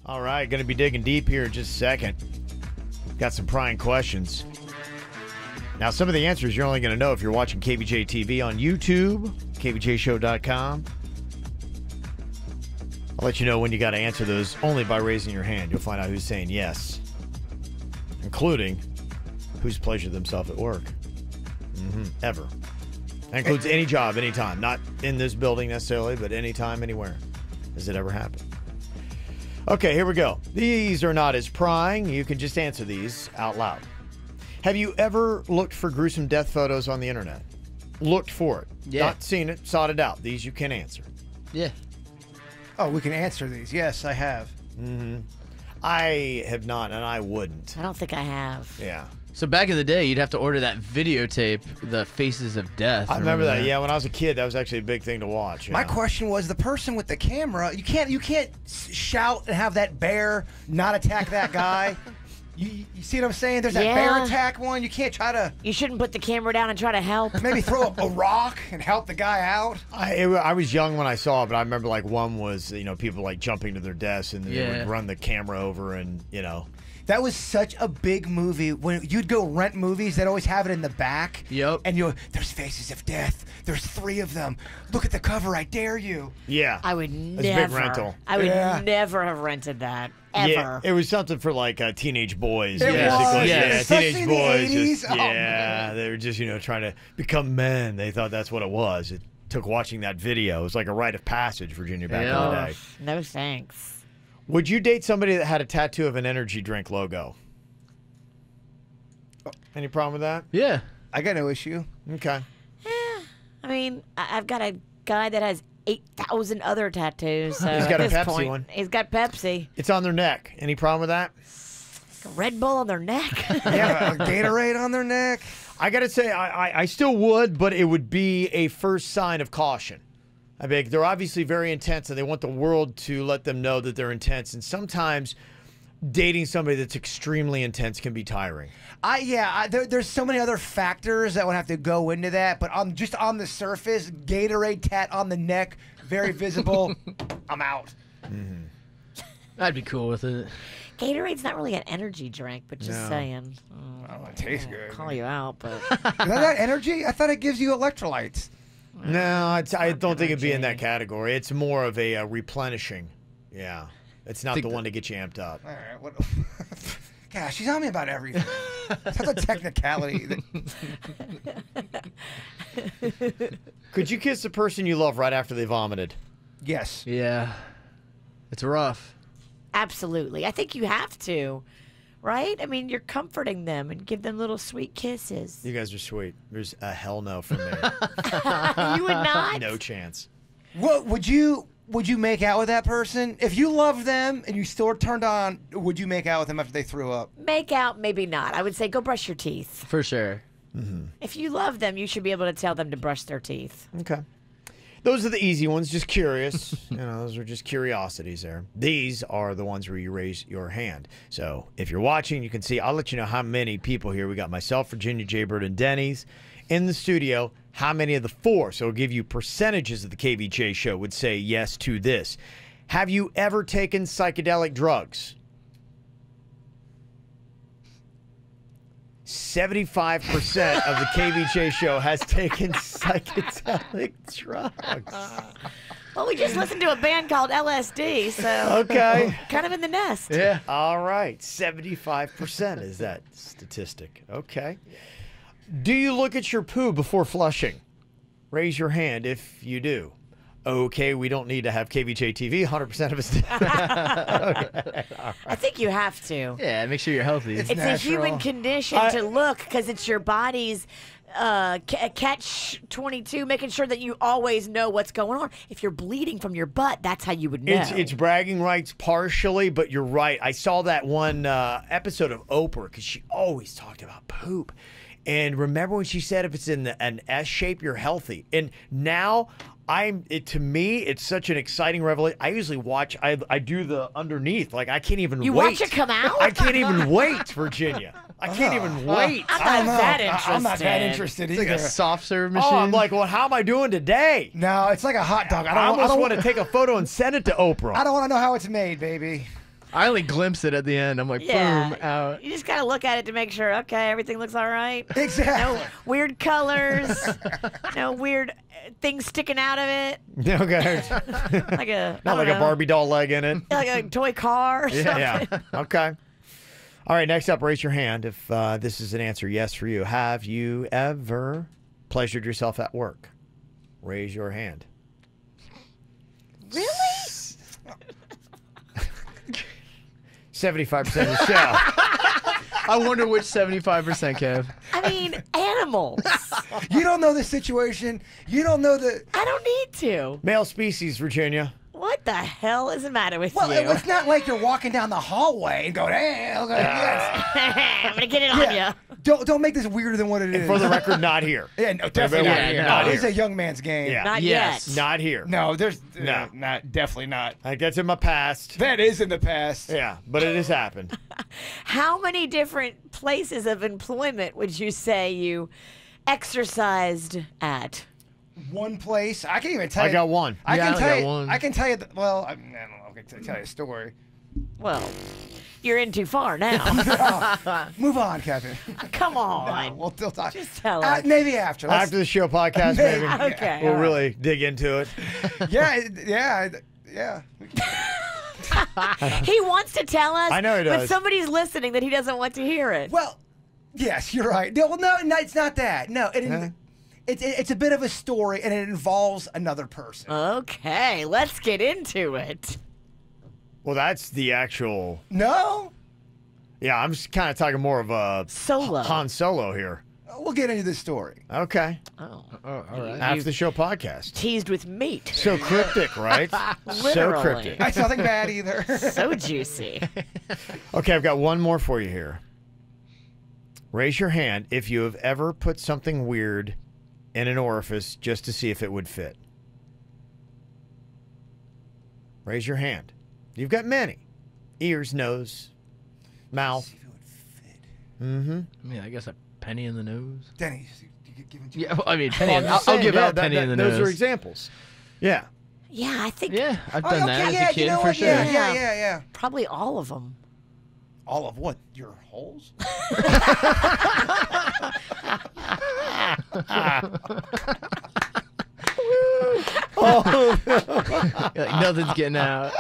All right, going to be digging deep here in just a second. Got some prying questions. Now, some of the answers you're only going to know if you're watching KVJ TV on YouTube, KVJShow.com. I'll let you know when you got to answer those only by raising your hand. You'll find out who's saying yes, including who's pleasured themselves at work. Ever. That includes any job, anytime. Not in this building necessarily, but anytime, anywhere. Has it ever happened? Okay, here we go. These are not as prying. You can just answer these out loud. Have you ever looked for gruesome death photos on the internet? Looked for it. Yeah. Not seen it, sought it out. These you can answer. Yeah. Oh, we can answer these. Yes, I have. I have not, and I wouldn't. I don't think I have. Yeah. So back in the day, you'd have to order that videotape, the Faces of Death. I remember that. Yeah, when I was a kid, that was actually a big thing to watch. Yeah. My question was, the person with the camera, you can't shout and have that bear not attack that guy. You see what I'm saying? There's that bear attack one. You can't try to... You shouldn't put the camera down and try to help. Maybe throw a rock and help the guy out. I was young when I saw it, but I remember like one was, people like jumping to their desks and they would run the camera over and, That was such a big movie. When you'd go rent movies, they'd always have it in the back. Yep. And there's Faces of Death. There's 3 of them. Look at the cover. I dare you. Yeah. I would It's never. a big rental. I would never have rented that. Ever. Yeah, it was something for like teenage boys. It basically. was. Yeah, Especially teenage in the boys. 80s. Just, they were just, trying to become men. They thought that's what it was. It took watching that video. It was like a rite of passage, Virginia, back in the day. No thanks. Would you date somebody that had a tattoo of an energy drink logo? Any problem with that? Yeah. I got no issue. Okay. I mean, I've got a guy that has 8,000 other tattoos. So He's got at a this Pepsi point, one. He's got Pepsi. It's on their neck. Any problem with that? A Red Bull on their neck. Yeah, a Gatorade on their neck. I got to say, I still would, but it would be a first sign of caution. I mean, they're obviously very intense, and they want the world to let them know that they're intense. And sometimes dating somebody that's extremely intense can be tiring. There's so many other factors that would have to go into that, but just on the surface, Gatorade tat on the neck, very visible. I'm out. I'd be cool with it. Gatorade's not really an energy drink, but just saying. Oh, it tastes good. Call you out, but Is that energy? I thought it gives you electrolytes. No, I don't think it'd be in that category. It's more of a replenishing. Yeah. It's not the one to get you amped up. All right. What? Gosh, she's on me about everything. That's a technicality. Could you kiss the person you love right after they vomited? Yes. Yeah. It's rough. absolutely. I think you have to, right? I mean, you're comforting them and give them little sweet kisses. You guys are sweet. There's a hell no from me. You would not? No chance. What would you make out with that person if you loved them and you still were turned on? Would you make out with them after they threw up? Make out, maybe not. I would say go brush your teeth. For sure. Mm-hmm. If you love them, you should be able to tell them to brush their teeth. Okay. Those are the easy ones, just curious. Those are just curiosities there. These are the ones where you raise your hand. So if you're watching, you can see, I'll let you know how many people here. We got myself, Virginia, Jaybird, and Denny's in the studio. How many of the four? So it'll give you percentages of the KVJ show would say yes to this. Have you ever taken psychedelic drugs? 75% of the KVJ show has taken psychedelic drugs. Well, we just listened to a band called LSD, so Okay. kind of in the nest. Yeah. All right. 75% is that statistic. Okay. Do you look at your poo before flushing? Raise your hand if you do. Okay, we don't need to have KVJ TV. 100% of us do. I think you have to. Yeah, make sure you're healthy. It's It's a human condition to look because it's your body's catch-22, making sure that you always know what's going on. If you're bleeding from your butt, that's how you would know. It's bragging rights partially, but you're right. I saw that one episode of Oprah because she always talked about poop. And remember when she said if it's in an S shape, you're healthy. And now to me, it's such an exciting revelation. I usually watch, I do the underneath. Like, I can't even wait. You watch it come out? I can't even wait, Virginia. I can't even wait. I'm not that interested. I'm not that interested It's either. like a soft serve machine. Oh, I'm like, well, how am I doing today? No, it's like a hot dog. I almost want to take a photo and send it to Oprah. I don't want to know how it's made, baby. I only glimpse it at the end. I'm like, Yeah. boom, out. You just gotta look at it to make sure. Okay, everything looks all right. Exactly. No weird colors. No weird things sticking out of it. Okay. Like a Not like a Barbie doll leg in it. like a toy car or something. Yeah. Okay. All right. Next up, raise your hand if this is an answer yes for you. Have you ever pleasured yourself at work? Raise your hand. Really? 75% of the show. I wonder which 75%, Kev. I mean, animals. You don't know the situation. You don't know the. I don't need to. Male species, Virginia. What the hell is the matter with Well, you? it's not like you're walking down the hallway and going, "Hey, look at I'm gonna get it on Yeah. you. Don't make this weirder than what it is." For the record, not here. Yeah, no, definitely Everybody- not here. not No, it's here. a young man's game. Yeah. Not Yes. yet. Not here. No, there's No. not definitely not. Like, that's in my past. That is in the past. Yeah, but it has happened. How many different places of employment would you say you exercised at? One place. I can even tell I you. got one. I Yeah, can I tell got you. one. I can tell you. Well, I don't know. I can tell you a story. Well, you're in too far now. Move on, Kevin. Come on. We'll still talk. Just tell us. Maybe after. Let's- After the show podcast, maybe. Okay. We'll all right. really dig into it. yeah. He wants to tell us. I know he But does. somebody's listening that he doesn't want to hear it. Well, yes, you're right. No, well, no, it's not that. No, it's a bit of a story, and it involves another person. Okay, let's get into it. Well, that's the actual. No, Yeah, I'm just kind of talking more of a Solo. Han Solo here. we'll get into the story. Okay. Oh. Oh, all right. After the show podcast. Teased with meat. So cryptic, right? So Literally. cryptic. That's nothing bad either. So juicy. Okay, I've got one more for you here. Raise your hand if you have ever put something weird in an orifice just to see if it would fit. Raise your hand. You've got many. Ears, nose, mouth. See if it would fit. Mm-hmm. I mean, I guess a penny in the nose. Denny, you give it to Yeah, well, I mean, penny. Well, I'm I'll just saying, give yeah, out penny in the those nose. are examples. Yeah. Yeah, I think Yeah, I've done that as yeah, a kid you know for what? sure. Yeah. probably all of them. All of what? Your holes? Like, nothing's getting out.